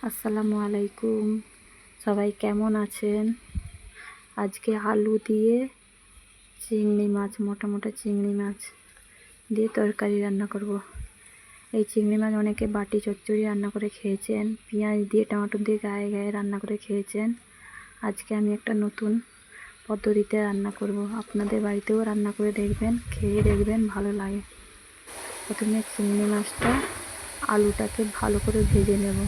আসসালামু আলাইকুম। সবাই কেমন আছেন? আজকে আলু দিয়ে চিংড়ি মাছ, মোটা মোটা চিংড়ি মাছ দিয়ে তরকারি রান্না করব। এই চিংড়ি মাছ অনেকে বাটি চচ্চড়ি রান্না করে খেয়েছেন, পেঁয়াজ দিয়ে টমেটো দিয়ে গায়ে গায়ে রান্না করে খেয়েছেন। আজকে আমি একটা নতুন পদ্ধতিতে রান্না করব। আপনাদের বাড়িতেও রান্না করে দেখবেন, খেয়ে দেখবেন ভালো লাগে। প্রথমে চিংড়ি মাছটা আলুটাকে ভালো করে ভেজে নেব।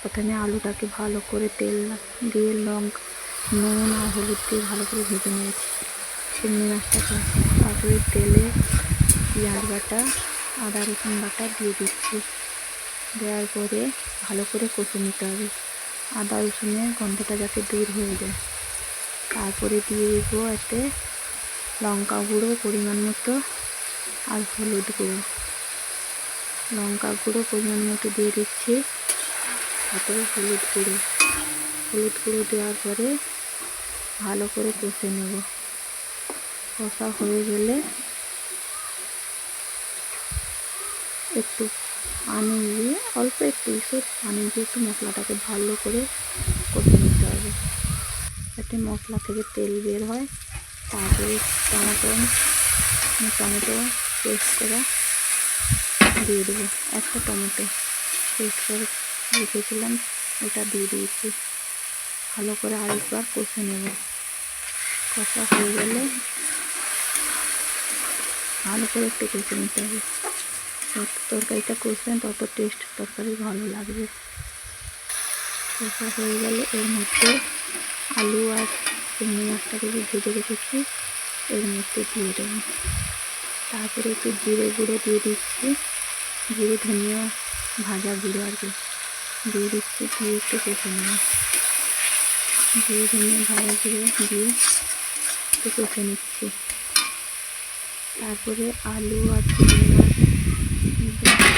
প্রথমে আলুটাকে ভালো করে তেল দিয়ে নুন আর হলুদ দিয়ে ভালো করে ভেজে নিয়েছি চিংড়ি মাছটাকে। তারপরে তেলে পেঁয়াজ বাটা, আদা রসুন বাটা দিয়ে দিচ্ছি। দেওয়ার পরে ভালো করে কষে নিতে হবে, আদা রসুনের গন্ধটা যাতে দূর হয়ে যায়। তারপরে দিয়ে দিব এতে লঙ্কা গুঁড়ো পরিমাণ মতো আর হলুদ গুঁড়ো। লঙ্কা গুঁড়ো পরিমাণ মতো দিয়ে দিচ্ছি, তারপরে হলুদ গুঁড়ো দেওয়ার পরে ভালো করে কষে নেব। কষা হয়ে গেলে একটু পানি দিয়ে অল্প একটু পানি দিয়ে একটু মশলাটাকে ভালো করে কষে নিতে হবে, যাতে মশলা থেকে তেল বের হয়। তারপরে টমেটো পেস্ট করা দিয়ে দেবো। একটা টমেটো পেস্ট করে রেখেছিলাম, ওটা দিয়ে দিয়েছি। ভালো করে আরেকবার কষে নেব। কষা হয়ে গেলে ভালো করে একটু কষে নিতে হবে। যত তরকারিটা কষবেন তত টেস্ট তরকারি ভালো লাগবে। কষা হয়ে গেলে এর মধ্যে আলু আর চিংড়ি মাছটাকে যে ভেজে রেখেছি এর মধ্যে দিয়ে দেবো। তারপরে একটু জিরে গুঁড়ো দিয়ে দিচ্ছি, জিরে ধনিয়া ভাজা গুঁড়ো আর কি দিয়ে দিচ্ছি, দিয়ে একটু কষে নেব। জিরে ধনিয়া ভাজা গুঁড়ো দিয়ে একটু কষে নিচ্ছি। তারপরে আলু আর চিংড়ি মাছ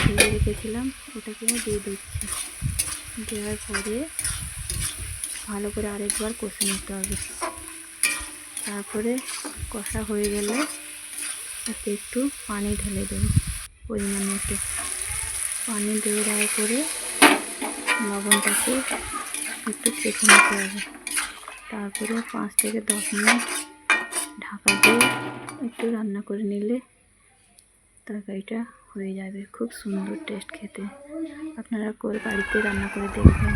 ভেজে রেখেছিলাম ওটাকে দিয়ে দিচ্ছি। দেওয়ার পরে ভালো করে আরেকবার কষে নিতে হবে। তারপরে কষা হয়ে গেলে এতে একটু পানি ঢেলে দেবো পরিমাণ মতো। পানি দেওয়ার পরে লবণটাকে একটু চেখে নিতে হবে। তারপরে 5 থেকে 10 মিনিট ঢাকা দিয়ে একটু রান্না করে নিলে তরকারিটা হয়ে যাবে। খুব সুন্দর টেস্ট খেতে। আপনারা বাড়িতে রান্না করে দেখবেন।